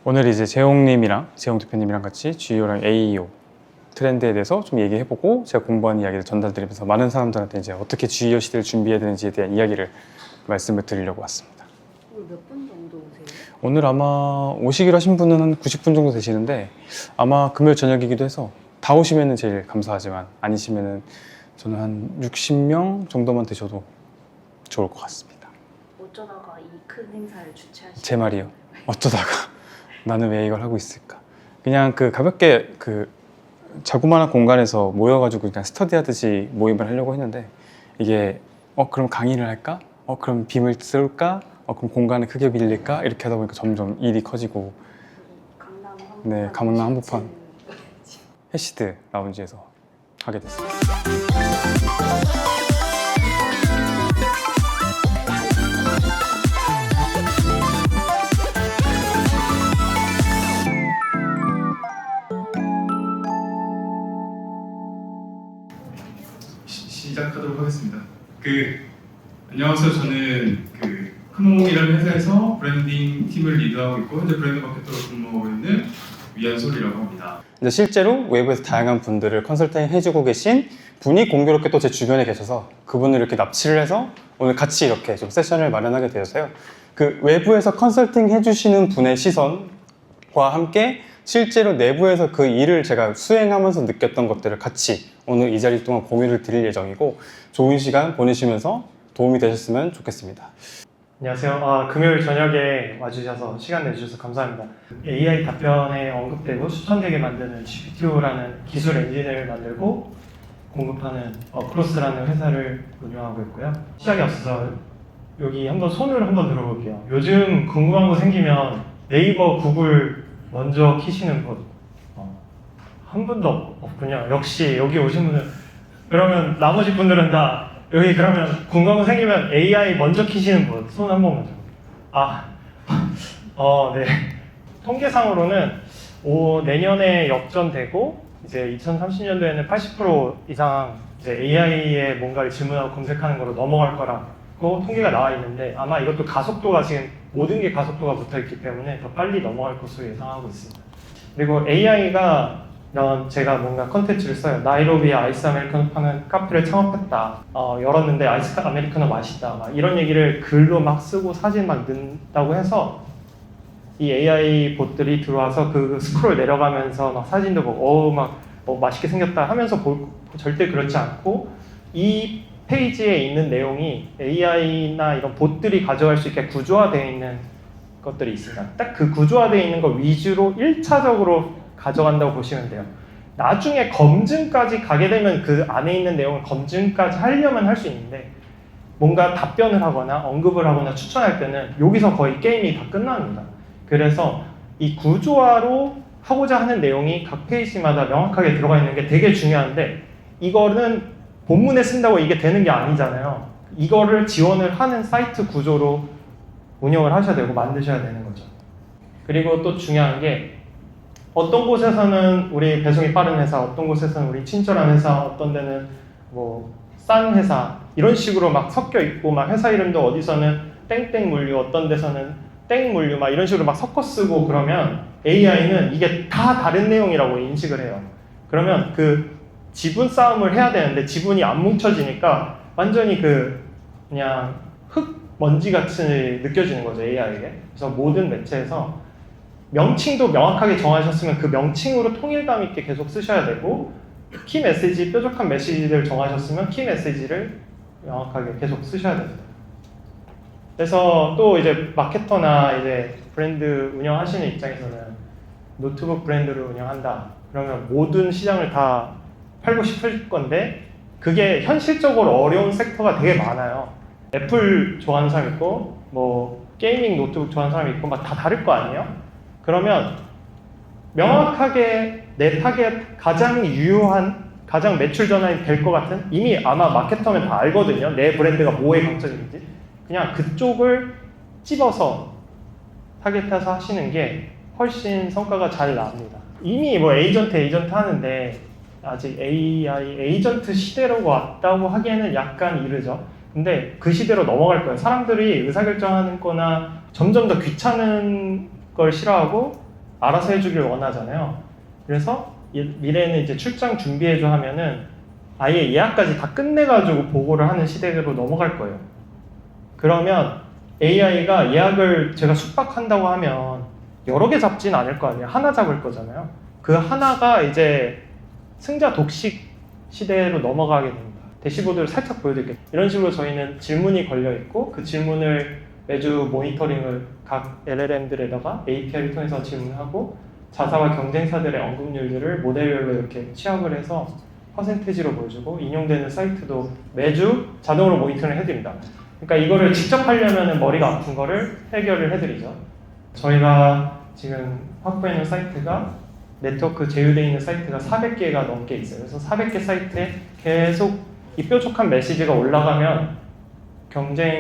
오늘 이제 재홍 대표님이랑 같이 GEO랑 AEO 트렌드에 대해서 좀 얘기해보고 제가 공부한 이야기를 전달드리면서 많은 사람들한테 이제 어떻게 GEO 시대를 준비해야 되는지에 대한 이야기를 말씀을 드리려고 왔습니다. 오늘 몇 분 정도 오세요? 오늘 아마 오시기로 하신 분은 한 90분 정도 되시는데 아마 금요일 저녁이기도 해서 다 오시면 제일 감사하지만 아니시면은 저는 한 60명 정도만 되셔도 좋을 것 같습니다. 어쩌다가 이 큰 행사를 주최하시는 제 말이요. 어쩌다가 나는 왜 이걸 하고 있을까? 그냥 가볍게 자그마한 공간에서 모여가지고 그냥 스터디 하듯이 모임을 하려고 했는데 이게 그럼 강의를 할까? 그럼 빔을 쏠까? 그럼 공간을 크게 빌릴까? 이렇게 하다 보니까 점점 일이 커지고 강남 한복판 네, 강남 한복판 지금 해시드 라운지에서 하게 됐습니다. 시작하도록 하겠습니다. 안녕하세요. 저는 크몽이라는 회사에서 브랜딩 팀을 리드하고 있고 현재 브랜드 마케터로 근무하고 있는 위안솔이라고 합니다. 근데 실제로 외부에서 다양한 분들을 컨설팅 해주고 계신 분이 공교롭게 또 제 주변에 계셔서 그분을 이렇게 납치를 해서 오늘 같이 이렇게 좀 세션을 마련하게 되어서요. 외부에서 컨설팅 해주시는 분의 시선과 함께 실제로 내부에서 그 일을 제가 수행하면서 느꼈던 것들을 같이 오늘 이 자리 동안 공유를 드릴 예정이고 좋은 시간 보내시면서 도움이 되셨으면 좋겠습니다. 안녕하세요. 금요일 저녁에 와주셔서 시간 내주셔서 감사합니다. AI 답변에 언급되고 추천되게 만드는 GPTO라는 기술 엔진을 만들고 공급하는 어크로스라는 회사를 운영하고 있고요. 시작이 없어서 여기 손을 한번 들어볼게요. 요즘 궁금한 거 생기면 네이버, 구글 먼저 키시는 분 한 분도 없군요. 역시 여기 오신 분은 그러면 나머지 분들은 다 여기 그러면 궁금한 거 생기면 AI 먼저 키시는 분 손 한 번만 줘. 네. 통계상으로는 내년에 역전되고 이제 2030년도에는 80% 이상 이제 AI에 뭔가를 질문하고 검색하는 거로 넘어갈 거라고 통계가 나와 있는데 아마 이것도 가속도가 지금 모든 게 가속도가 붙어 있기 때문에 더 빨리 넘어갈 것으로 예상하고 있습니다. 그리고 AI가 제가 뭔가 컨텐츠를 써요. 나이로비에 아이스 아메리카노 파는 카페를 창업했다. 열었는데 아이스 아메리카노 맛있다. 막 이런 얘기를 글로 막 쓰고 사진 막 넣는다고 해서 이 AI 봇들이 들어와서 스크롤 내려가면서 막 사진도 보고 맛있게 생겼다 하면서 절대 그렇지 않고 이 페이지에 있는 내용이 AI나 이런 봇들이 가져갈 수 있게 구조화되어 있는 것들이 있습니다. 딱 그 구조화되어 있는 거 위주로 1차적으로 가져간다고 보시면 돼요. 나중에 검증까지 가게 되면 그 안에 있는 내용을 검증까지 하려면 할 수 있는데 뭔가 답변을 하거나 언급을 하거나 추천할 때는 여기서 거의 게임이 다 끝납니다. 그래서 이 구조화로 하고자 하는 내용이 각 페이지마다 명확하게 들어가 있는 게 되게 중요한데 이거는 본문에 쓴다고 이게 되는 게 아니잖아요. 이거를 지원을 하는 사이트 구조로 운영을 하셔야 되고 만드셔야 되는 거죠. 그리고 또 중요한 게 어떤 곳에서는 우리 배송이 빠른 회사, 어떤 곳에서는 우리 친절한 회사, 어떤 데는 싼 회사 이런 식으로 막 섞여 있고 막 회사 이름도 어디서는 땡땡 물류, 어떤 데서는 땡 물류 막 이런 식으로 막 섞어 쓰고 그러면 AI는 이게 다 다른 내용이라고 인식을 해요. 그러면 지분 싸움을 해야 되는데 지분이 안 뭉쳐지니까 완전히 그냥 먼지 같이 느껴지는 거죠, AI에게. 그래서 모든 매체에서 명칭도 명확하게 정하셨으면 그 명칭으로 통일감 있게 계속 쓰셔야 되고 키 메시지, 뾰족한 메시지를 정하셨으면 키 메시지를 명확하게 계속 쓰셔야 됩니다. 그래서 또 이제 마케터나 이제 브랜드 운영하시는 입장에서는 노트북 브랜드를 운영한다. 그러면 모든 시장을 다 팔고 싶을 건데 그게 현실적으로 어려운 섹터가 되게 많아요. 애플 좋아하는 사람 있고 게이밍 노트북 좋아하는 사람이 있고 막 다 다를 거 아니에요? 그러면 명확하게 내 타겟 가장 유효한 가장 매출 전환이 될 것 같은, 이미 아마 마케터면 다 알거든요. 내 브랜드가 뭐에 강점인지. 그냥 그쪽을 찝어서 타겟해서 하시는 게 훨씬 성과가 잘 나옵니다. 이미 뭐 에이전트 하는데 아직 AI 에이전트 시대로 왔다고 하기에는 약간 이르죠. 근데 그 시대로 넘어갈 거예요. 사람들이 의사결정하는 거나 점점 더 귀찮은 걸 싫어하고 알아서 해주길 원하잖아요. 그래서 미래에는 이제 출장 준비해줘 하면은 아예 예약까지 다 끝내가지고 보고를 하는 시대로 넘어갈 거예요. 그러면 AI가 예약을 제가 숙박한다고 하면 여러 개 잡진 않을 거 아니에요. 하나 잡을 거잖아요. 그 하나가 이제 승자 독식 시대로 넘어가게 됩니다. 대시보드를 살짝 보여드릴게요. 이런 식으로 저희는 질문이 걸려 있고 그 질문을 매주 모니터링을 각 LLM들에다가 API를 통해서 질문하고 자사와 경쟁사들의 언급률들을 모델별로 이렇게 취합을 해서 퍼센티지로 보여주고 인용되는 사이트도 매주 자동으로 모니터링 해드립니다. 그러니까 이거를 직접 하려면 머리가 아픈 거를 해결을 해드리죠. 저희가 지금 확보해 있는 사이트가 네트워크 제휴되어 있는 사이트가 400개가 넘게 있어요. 그래서 400개 사이트에 계속 이 뾰족한 메시지가 올라가면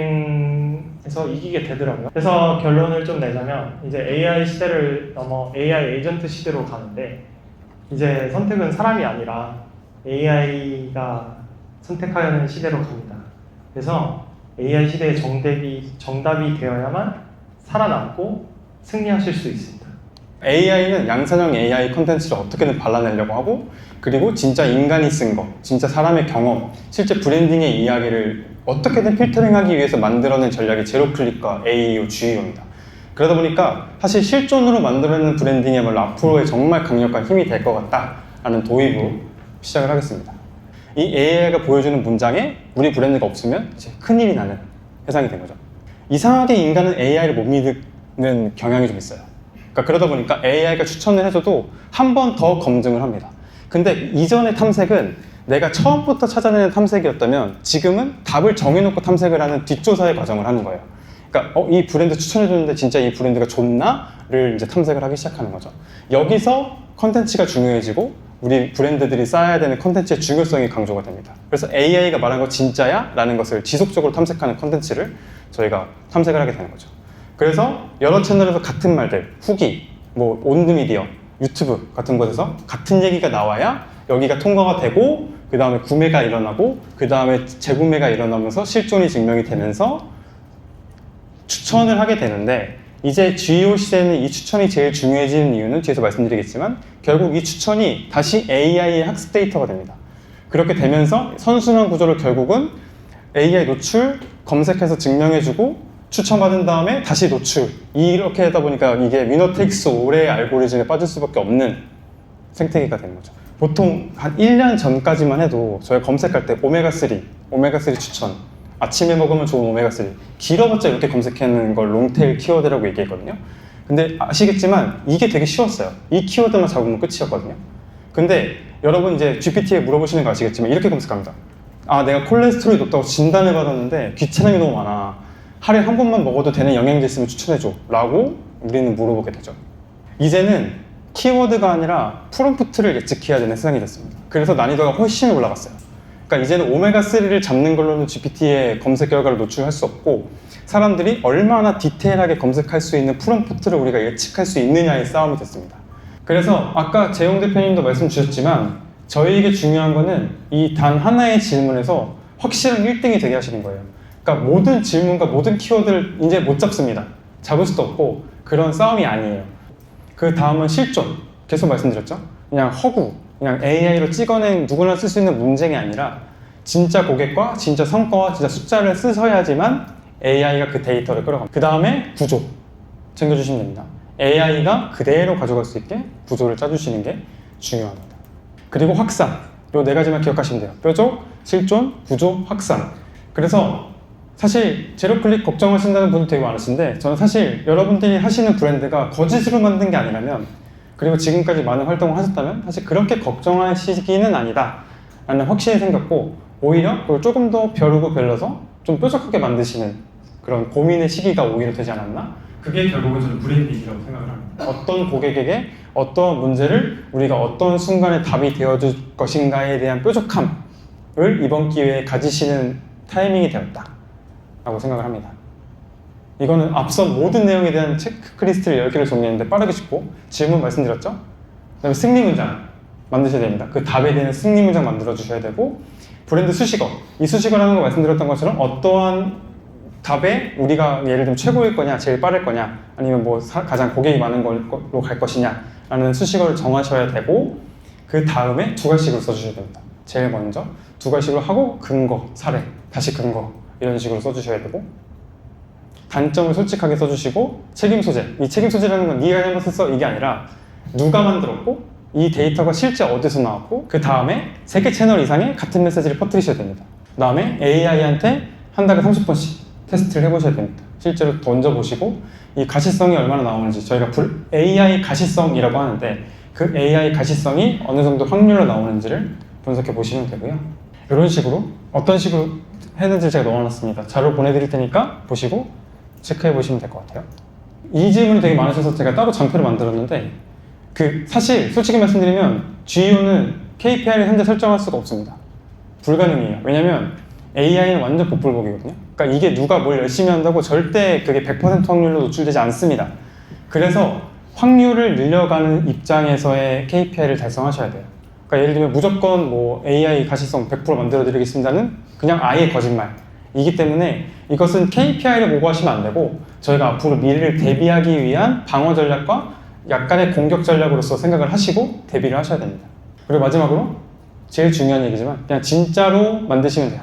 경쟁에서 이기게 되더라고요. 그래서 결론을 좀 내자면 이제 AI 시대를 넘어 AI 에이전트 시대로 가는데 이제 선택은 사람이 아니라 AI가 선택하는 시대로 갑니다. 그래서 AI 시대의 정답이 되어야만 살아남고 승리하실 수 있습니다. AI는 양산형 AI 컨텐츠를 어떻게든 발라내려고 하고 그리고 진짜 인간이 쓴 거, 진짜 사람의 경험, 실제 브랜딩의 이야기를 어떻게든 필터링하기 위해서 만들어낸 전략이 제로클릭과 AEO, GEO입니다. 그러다 보니까 사실 실존으로 만들어낸 브랜딩이야말로 앞으로의 정말 강력한 힘이 될 것 같다라는 도입으로 시작을 하겠습니다. 이 AI가 보여주는 문장에 우리 브랜드가 없으면 이제 큰일이 나는 세상이 된 거죠. 이상하게 인간은 AI를 못 믿는 경향이 좀 있어요. 그러다 보니까 AI가 추천을 해줘도 한 번 더 검증을 합니다. 근데 이전의 탐색은 내가 처음부터 찾아내는 탐색이었다면 지금은 답을 정해놓고 탐색을 하는 뒷조사의 과정을 하는 거예요. 그러니까 이 브랜드 추천해줬는데 진짜 이 브랜드가 좋나?를 이제 탐색을 하기 시작하는 거죠. 여기서 컨텐츠가 중요해지고 우리 브랜드들이 쌓아야 되는 컨텐츠의 중요성이 강조가 됩니다. 그래서 AI가 말한 거 진짜야? 라는 것을 지속적으로 탐색하는 컨텐츠를 저희가 탐색을 하게 되는 거죠. 그래서 여러 채널에서 같은 말들, 후기, 뭐 온드미디어, 유튜브 같은 곳에서 같은 얘기가 나와야 여기가 통과가 되고 그 다음에 구매가 일어나고 그 다음에 재구매가 일어나면서 실존이 증명이 되면서 추천을 하게 되는데 이제 GEO 시대에는 이 추천이 제일 중요해지는 이유는 뒤에서 말씀드리겠지만 결국 이 추천이 다시 AI의 학습 데이터가 됩니다. 그렇게 되면서 선순환 구조를 결국은 AI 노출, 검색해서 증명해주고 추천받은 다음에 다시 노출 이렇게 하다 보니까 이게 위너 테이크스 올의 알고리즘에 빠질 수밖에 없는 생태계가 되는 거죠. 보통 한 1년 전까지만 해도 저희가 검색할 때 오메가3 추천 아침에 먹으면 좋은 오메가3 길어봤자 이렇게 검색하는 걸 롱테일 키워드라고 얘기했거든요. 근데 아시겠지만 이게 되게 쉬웠어요. 이 키워드만 잡으면 끝이었거든요. 근데 여러분 이제 GPT에 물어보시는 거 아시겠지만 이렇게 검색합니다. 아 내가 콜레스테롤이 높다고 진단을 받았는데 귀찮음이 너무 많아. 하루에 한 번만 먹어도 되는 영양제 있으면 추천해줘 라고 우리는 물어보게 되죠. 이제는 키워드가 아니라 프롬프트를 예측해야 되는 세상이 됐습니다. 그래서 난이도가 훨씬 올라갔어요. 그러니까 이제는 오메가3를 잡는 걸로는 GPT의 검색 결과를 노출할 수 없고 사람들이 얼마나 디테일하게 검색할 수 있는 프롬프트를 우리가 예측할 수 있느냐의 싸움이 됐습니다. 그래서 아까 재용 대표님도 말씀 주셨지만 저희에게 중요한 거는 이 단 하나의 질문에서 확실한 1등이 되게 하시는 거예요. 그러니까 모든 질문과 모든 키워드를 이제 못 잡습니다. 잡을 수도 없고 그런 싸움이 아니에요. 그 다음은 실존. 계속 말씀드렸죠? 그냥 허구, 그냥 AI로 찍어낸 누구나 쓸 수 있는 문쟁이 아니라 진짜 고객과 진짜 성과와 진짜 숫자를 쓰셔야지만 AI가 그 데이터를 끌어갑니다. 그 다음에 구조 챙겨주시면 됩니다. AI가 그대로 가져갈 수 있게 구조를 짜주시는 게 중요합니다. 그리고 확산. 요 네 가지만 기억하시면 돼요. 뾰족, 실존, 구조, 확산. 그래서 사실 제로클릭 걱정하신다는 분들 되게 많으신데 저는 사실 여러분들이 하시는 브랜드가 거짓으로 만든 게 아니라면 그리고 지금까지 많은 활동을 하셨다면 사실 그렇게 걱정하시기는 아니다 라는 확신이 생겼고 오히려 그걸 조금 더 벼르고 별러서 좀 뾰족하게 만드시는 그런 고민의 시기가 오히려 되지 않았나 그게 결국은 저는 브랜딩이라고 생각을 합니다. 어떤 고객에게 어떤 문제를 우리가 어떤 순간에 답이 되어줄 것인가에 대한 뾰족함을 이번 기회에 가지시는 타이밍이 되었다 라고 생각을 합니다. 이거는 앞선 모든 내용에 대한 체크리스트를 10개를 정리했는데 빠르게 짚고 질문 말씀드렸죠? 그 다음에 승리 문장 만드셔야 됩니다. 그 답에 대한 승리 문장 만들어 주셔야 되고, 브랜드 수식어, 이 수식어라는 거 말씀드렸던 것처럼 어떠한 답에 우리가 예를 들면 최고일 거냐, 제일 빠를 거냐, 아니면 뭐 가장 고객이 많은 걸로 갈 것이냐 라는 수식어를 정하셔야 되고, 그 다음에 두 가지식으로 써주셔야 됩니다. 제일 먼저 두 가지식으로 하고 근거, 사례, 다시 근거 이런 식으로 써주셔야 되고, 단점을 솔직하게 써주시고, 책임 소재, 이 책임 소재라는 건 네가 잘못했어 이게 아니라 누가 만들었고 이 데이터가 실제 어디서 나왔고, 그 다음에 3개 채널 이상의 같은 메시지를 퍼뜨리셔야 됩니다. 그 다음에 AI한테 한 달에 30번씩 테스트를 해보셔야 됩니다. 실제로 던져보시고 이 가시성이 얼마나 나오는지, 저희가 AI 가시성이라고 하는데 그 AI 가시성이 어느 정도 확률로 나오는지를 분석해 보시면 되고요. 이런 식으로 어떤 식으로 했는지 제가 넣어놨습니다. 자료 보내드릴 테니까 보시고 체크해 보시면 될 것 같아요. 이 질문이 되게 많으셔서 제가 따로 장표를 만들었는데, 사실 솔직히 말씀드리면 GEO는 KPI를 현재 설정할 수가 없습니다. 불가능해요. 왜냐면 AI는 완전 복불복이거든요. 그러니까 이게 누가 뭘 열심히 한다고 절대 그게 100% 확률로 노출되지 않습니다. 그래서 확률을 늘려가는 입장에서의 KPI를 달성하셔야 돼요. 그러니까 예를 들면 무조건 뭐 AI 가시성 100% 만들어 드리겠습니다는 그냥 아예 거짓말이기 때문에 이것은 KPI를 보고 하시면 안 되고, 저희가 앞으로 미래를 대비하기 위한 방어 전략과 약간의 공격 전략으로서 생각을 하시고 대비를 하셔야 됩니다. 그리고 마지막으로 제일 중요한 얘기지만 그냥 진짜로 만드시면 돼요.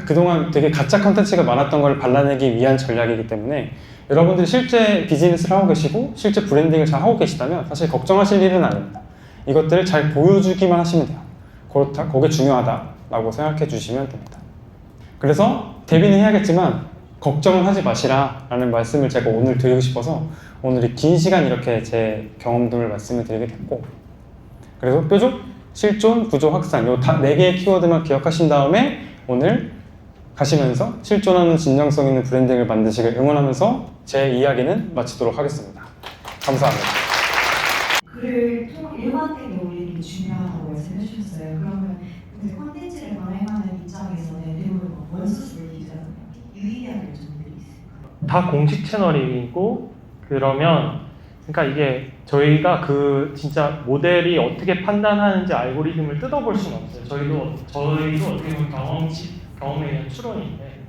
그동안 되게 가짜 컨텐츠가 많았던 걸 발라내기 위한 전략이기 때문에 여러분들이 실제 비즈니스를 하고 계시고 실제 브랜딩을 잘 하고 계시다면 사실 걱정하실 일은 아닙니다. 이것들을 잘 보여주기만 하시면 돼요. 그게 중요하다라고 생각해 주시면 됩니다. 그래서 대비는 해야겠지만 걱정은 하지 마시라 라는 말씀을 제가 오늘 드리고 싶어서 오늘 긴 시간 이렇게 제 경험들을 말씀을 드리게 됐고, 그래서 뾰족, 실존, 구조, 확산 요 4개의 키워드만 기억하신 다음에 오늘 가시면서 실존하는 진정성 있는 브랜딩을 만드시길 응원하면서 제 이야기는 마치도록 하겠습니다. 감사합니다. 글을 일관되게 올리는 게 중요하다고 말씀해 주셨어요. 그러면 근데 콘텐츠를 발행하는 입장에서는 대부분 원소스를 기잖아요. 유의해야 될 점들이 있을까요? 다 공식 채널이고, 그러면 그러니까 이게 저희가 그 진짜 모델이 어떻게 판단하는지 알고리즘을 뜯어볼 수는 없어요. 저희도 어떻게 보면 경험에 의한 추론인데,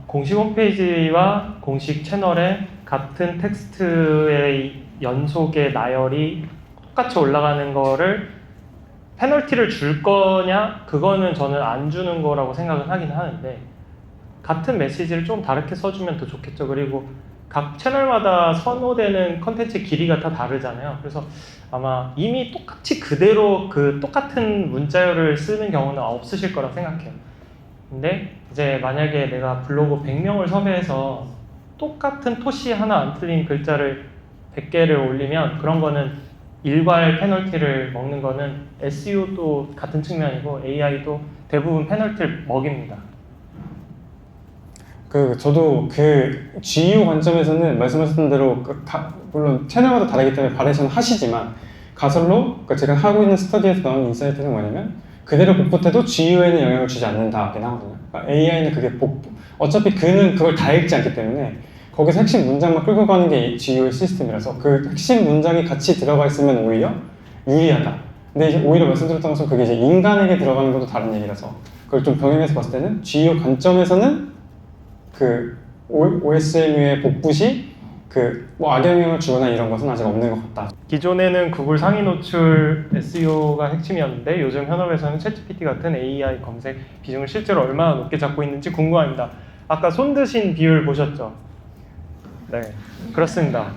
공식 홈페이지와 공식 채널에 같은 텍스트의 연속의 나열이 똑같이 올라가는 거를 페널티를 줄 거냐? 그거는 저는 안 주는 거라고 생각은 하긴 하는데, 같은 메시지를 좀 다르게 써주면 더 좋겠죠. 그리고 각 채널마다 선호되는 컨텐츠 길이가 다 다르잖아요. 그래서 아마 이미 똑같이 그대로 그 똑같은 문자열을 쓰는 경우는 없으실 거라 생각해요. 근데 이제 만약에 내가 블로그 100명을 섭외해서 똑같은 토시 하나 안 틀린 글자를 100개를 올리면 그런 거는 일괄 페널티를 먹는 거는 SEO도 같은 측면이고 AI도 대부분 페널티를 먹입니다. 저도 GEO 관점에서는 말씀하셨던 대로 물론 채널마다 다르기 때문에 바리에이션 하시지만 가설로 제가 하고 있는 스터디에서 나온 인사이트는 뭐냐면 그대로 복붙해도 GEO에는 영향을 주지 않는다긴 하거든요. 그러니까 AI는 어차피 그는 그걸 다 읽지 않기 때문에 거기서 핵심 문장만 끌고 가는 게 GEO의 시스템이라서 그 핵심 문장이 같이 들어가 있으면 오히려 유리하다. 근데 이제 오히려 말씀드렸던 것처럼 그게 이제 인간에게 들어가는 것도 다른 얘기라서 그걸 좀 병행해서 봤을 때는 GEO 관점에서는 OSMU의 복붙이 뭐 악영향을 주거나 이런 것은 아직 없는 것 같다. 기존에는 구글 상위 노출 SEO가 핵심이었는데 요즘 현업에서는 챗GPT 같은 AI 검색 비중을 실제로 얼마나 높게 잡고 있는지 궁금합니다. 아까 손 드신 비율 보셨죠? 네, 그렇습니다.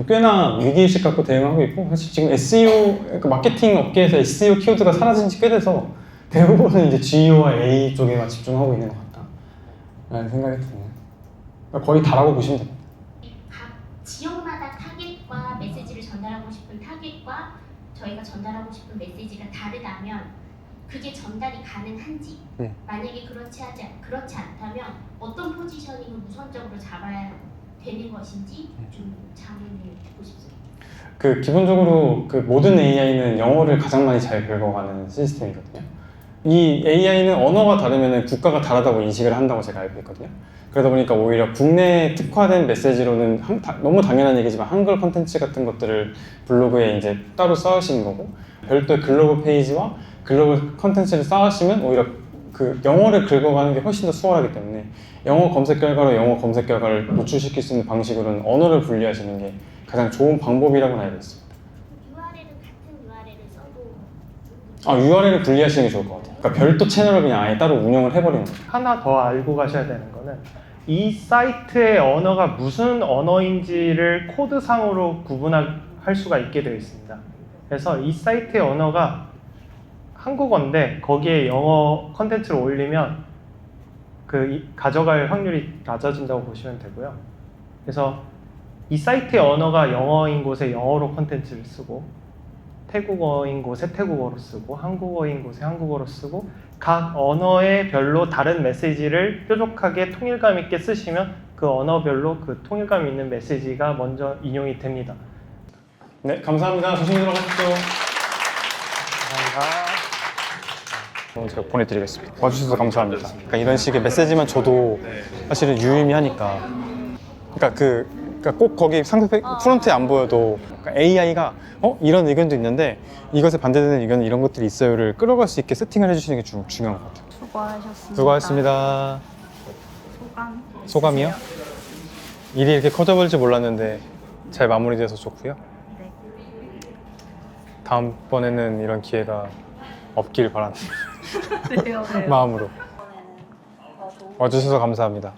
꽤나 위기의식 갖고 대응하고 있고, 사실 지금 SEO, 그러니까 마케팅 업계에서 SEO 키워드가 사라진 지 꽤 돼서 대부분은 이제 GEO와 A 쪽에만 집중하고 있는 것 같다 라는 생각이 드네요. 거의 다라고 보시면 됩니다. 각 지역마다 타겟과 메시지를 전달하고 싶은 타겟과 저희가 전달하고 싶은 메시지가 다르다면 그게 전달이 가능한지 만약에 그렇지 않다면 어떤 포지셔닝을 우선적으로 잡아야 되는 것인지 좀 자문을 듣고 싶습니다. 그 기본적으로 그 모든 AI는 영어를 가장 많이 잘 긁어가는 시스템이거든요. 이 AI는 언어가 다르면 국가가 다르다고 인식을 한다고 제가 알고 있거든요. 그러다 보니까 오히려 국내 특화된 메시지로는 너무 당연한 얘기지만 한글 콘텐츠 같은 것들을 블로그에 이제 따로 쌓으시는 거고, 별도의 글로벌 페이지와 글로벌 콘텐츠를 쌓으시면 오히려 그 영어를 긁어가는 게 훨씬 더 수월하기 때문에 영어 검색 결과로 영어 검색 결과를 노출시킬 수 있는 방식으로는 언어를 분리하시는 게 가장 좋은 방법이라고 알고 있습니다. URL은 같은 URL을 써도 URL을 분리하시는 게 좋을 것 같아요. 그러니까 별도 채널을 그냥 아예 따로 운영을 해버리는 거예요. 하나 더 알고 가셔야 되는 거는 이 사이트의 언어가 무슨 언어인지를 코드상으로 구분할 수가 있게 되어 있습니다. 그래서 이 사이트의 언어가 한국어인데 거기에 영어 컨텐츠를 올리면 가져갈 확률이 낮아진다고 보시면 되고요. 그래서 이 사이트의 언어가 영어인 곳에 영어로 컨텐츠를 쓰고, 태국어인 곳에 태국어로 쓰고, 한국어인 곳에 한국어로 쓰고, 각 언어에 별로 다른 메시지를 뾰족하게 통일감 있게 쓰시면 그 언어별로 그 통일감 있는 메시지가 먼저 인용이 됩니다. 네, 감사합니다. 조심히 들어가십시오. 감사합니다. 제가 보내드리겠습니다. 와주셔서 감사합니다. 그러니까 이런 식의 메시지만 줘도 사실은 유의미하니까. 그러니까 꼭 거기 상세 프론트에 안 보여도 AI가 이런 의견도 있는데 이것에 반대되는 의견은 이런 것들이 있어요를 끌어갈 수 있게 세팅을 해주시는 게 중요한 것 같아요. 수고하셨습니다. 수고하셨습니다. 소감이요? 주세요. 일이 이렇게 커져버릴 줄 몰랐는데 잘 마무리돼서 좋고요. 네. 다음번에는 이런 기회가 없길 바라는 네요. 마음으로 이번에는 더 좋은 와주셔서 감사합니다.